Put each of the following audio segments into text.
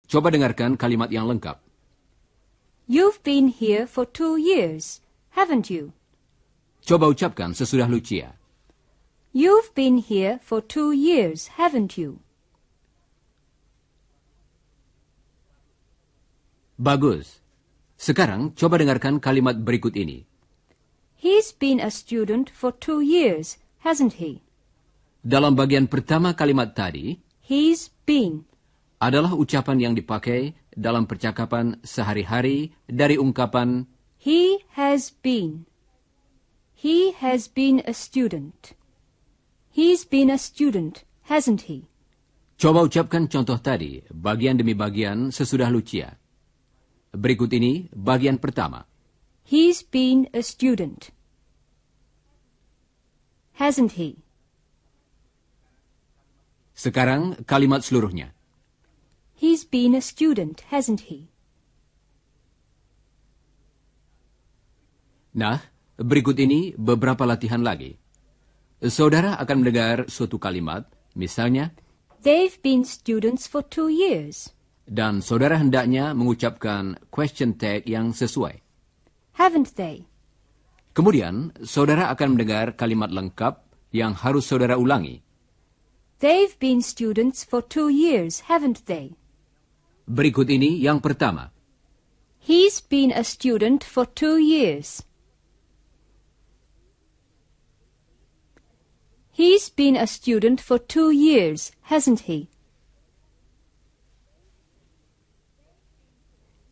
Coba dengarkan kalimat yang lengkap. You've been here for 2 years, haven't you? Coba ucapkan sesudah Lucia. You've been here for 2 years, haven't you? Bagus. Sekarang coba dengarkan kalimat berikut ini. He's been a student for 2 years, hasn't he? Dalam bagian pertama kalimat tadi, He's been. adalah ucapan yang dipakai dalam percakapan sehari-hari dari ungkapan He has been. He has been a student. He's been a student, hasn't he? Coba ucapkan contoh tadi, bagian demi bagian sesudah Lucia. Berikut ini bagian pertama. He's been a student. Hasn't he? Sekarang kalimat seluruhnya. He's been a student, hasn't he? Nah, berikut ini beberapa latihan lagi. Saudara akan mendengar suatu kalimat, misalnya, They've been students for 2 years. dan saudara hendaknya mengucapkan question tag yang sesuai. Haven't they? Kemudian, saudara akan mendengar kalimat lengkap yang harus saudara ulangi. They've been students for 2 years, haven't they? Berikut ini yang pertama. He's been a student for 2 years. He's been a student for 2 years, hasn't he?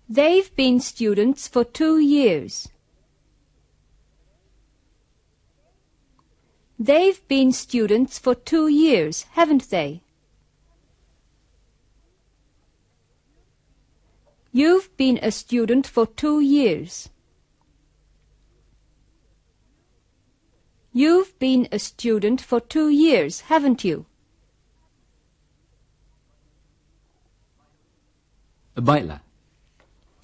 They've been students for 2 years. They've been students for 2 years, haven't they? You've been a student for 2 years. You've been a student for 2 years, haven't you? Baiklah.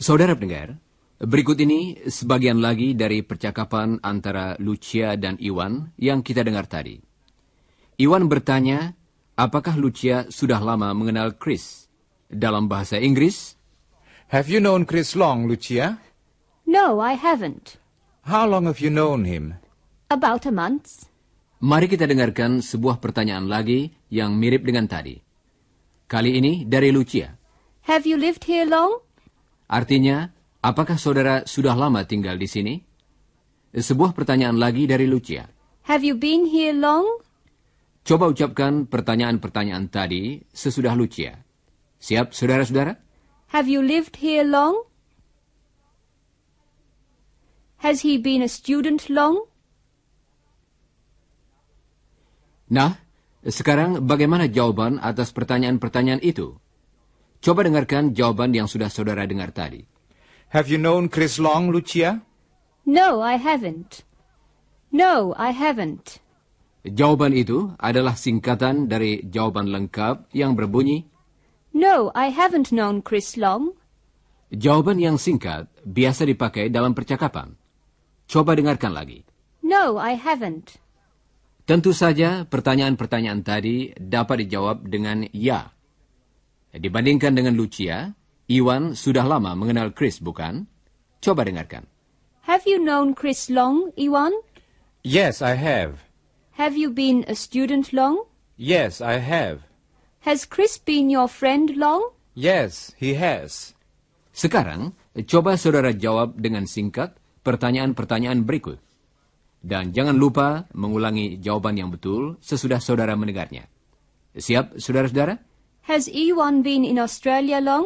Saudara pendengar, berikut ini sebagian lagi dari percakapan antara Lucia dan Iwan yang kita dengar tadi. Iwan bertanya, apakah Lucia sudah lama mengenal Chris? Dalam bahasa Inggris, Have you known Chris long, Lucia? No, I haven't. How long have you known him? About a month. mari kita dengarkan sebuah pertanyaan lagi yang mirip dengan tadi. Kali ini dari Lucia. Have you lived here long? Artinya, apakah saudara sudah lama tinggal di sini? Sebuah pertanyaan lagi dari Lucia. Have you been here long? Coba ucapkan pertanyaan-pertanyaan tadi sesudah Lucia. Siap, saudara-saudara? Have you lived here long? Has he been a student long? Nah, sekarang bagaimana jawaban atas pertanyaan-pertanyaan itu? Coba dengarkan jawaban yang sudah saudara dengar tadi. Have you known Chris long, Lucia? No, I haven't. No, I haven't. Jawaban itu adalah singkatan dari jawaban lengkap yang berbunyi, No, I haven't known Chris long. jawaban yang singkat biasa dipakai dalam percakapan. Coba dengarkan lagi. No, I haven't. Tentu saja pertanyaan-pertanyaan tadi dapat dijawab dengan ya. Dibandingkan dengan Lucia, Iwan sudah lama mengenal Chris, bukan? Coba dengarkan. Have you known Chris long, Iwan? Yes, I have. Have you been a student long? Yes, I have. Has Chris been your friend long? Yes, he has. Sekarang, coba saudara jawab dengan singkat pertanyaan-pertanyaan berikut. Dan jangan lupa mengulangi jawaban yang betul sesudah saudara mendengarnya. Siap, saudara-saudara? Has Iwan been in Australia long?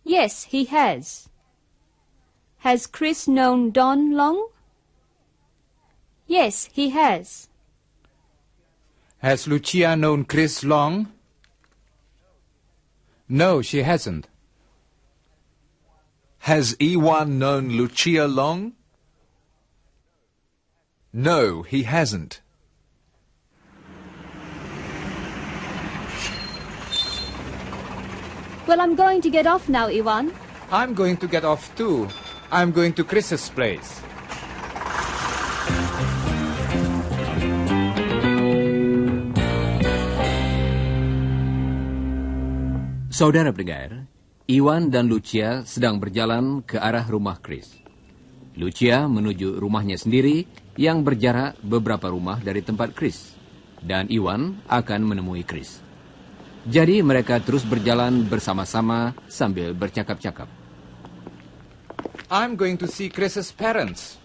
Yes, he has. Has Chris known Don long? Yes, he has. Has Lucia known Chris long? No, she hasn't. Has Iwan known Lucia long? No, he hasn't. Well, I'm going to get off now, Iwan. I'm going to get off too. I'm going to Chris's place. Saudara pendengar, Iwan dan Lucia sedang berjalan ke arah rumah Chris. Lucia menuju rumahnya sendiri yang berjarak beberapa rumah dari tempat Chris. Dan Iwan akan menemui Chris. Jadi mereka terus berjalan bersama-sama sambil bercakap-cakap. I'm going to see Chris's parents.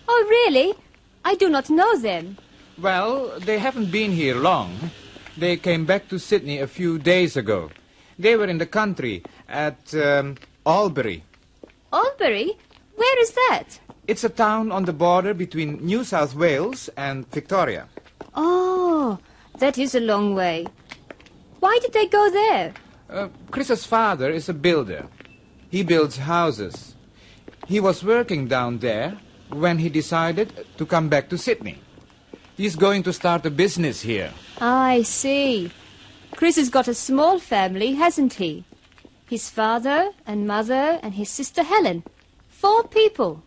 Oh, really? I do not know them. Well, they haven't been here long. They came back to Sydney a few days ago. They were in the country at Albury. Albury? Where is that? It's a town on the border between New South Wales and Victoria. Oh, that is a long way. Why did they go there? Chris's father is a builder. He builds houses. He was working down there when he decided to come back to Sydney. He's going to start a business here. I see. Chris has got a small family, hasn't he? His father and mother and his sister Helen. 4 people.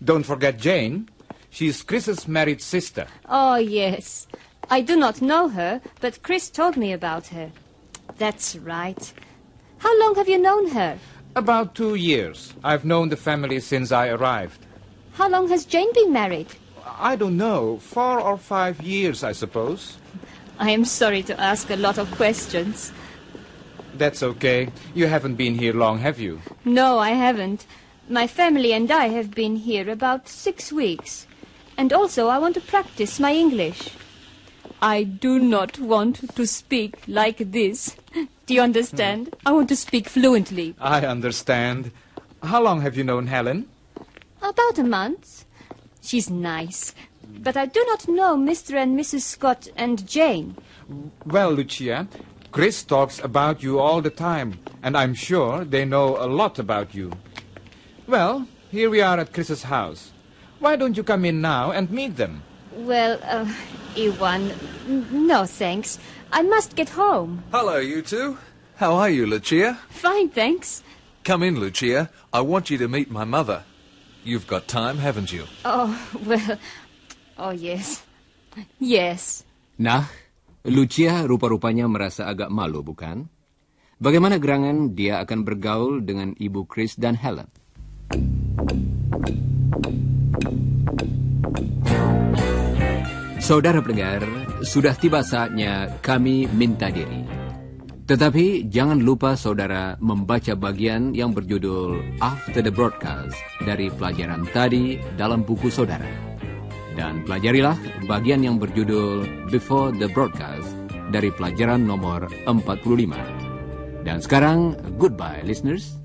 Don't forget Jane. She's Chris's married sister. Oh, yes. I do not know her, but Chris told me about her. That's right. How long have you known her? About 2 years. I've known the family since I arrived. How long has Jane been married? I don't know. 4 or 5 years, I suppose. I am sorry to ask a lot of questions. That's okay. You haven't been here long, have you? No, I haven't. My family and I have been here about 6 weeks. And also I want to practice my English. I do not want to speak like this. Do you understand? I want to speak fluently. I understand. How long have you known Helen? About a month. She's nice. But I do not know Mr. and Mrs. Scott and Jane. Well, Lucia, Chris talks about you all the time, and I'm sure they know a lot about you. Well, here we are at Chris's house. Why don't you come in now and meet them? Well, Iwan, no thanks. I must get home. Hello, you two. How are you, Lucia? Fine, thanks. Come in, Lucia. I want you to meet my mother. You've got time, haven't you? Oh, well, oh yes. Yes. Nah, Lucia rupa-rupanya merasa agak malu, bukan? Bagaimana gerangan dia akan bergaul dengan ibu Chris dan Helen? Saudara pendengar, sudah tiba saatnya kami minta diri. Tetapi jangan lupa saudara membaca bagian yang berjudul After the Broadcast dari pelajaran tadi dalam buku saudara. Dan pelajarilah bagian yang berjudul Before the Broadcast dari pelajaran nomor 45. Dan sekarang, goodbye listeners.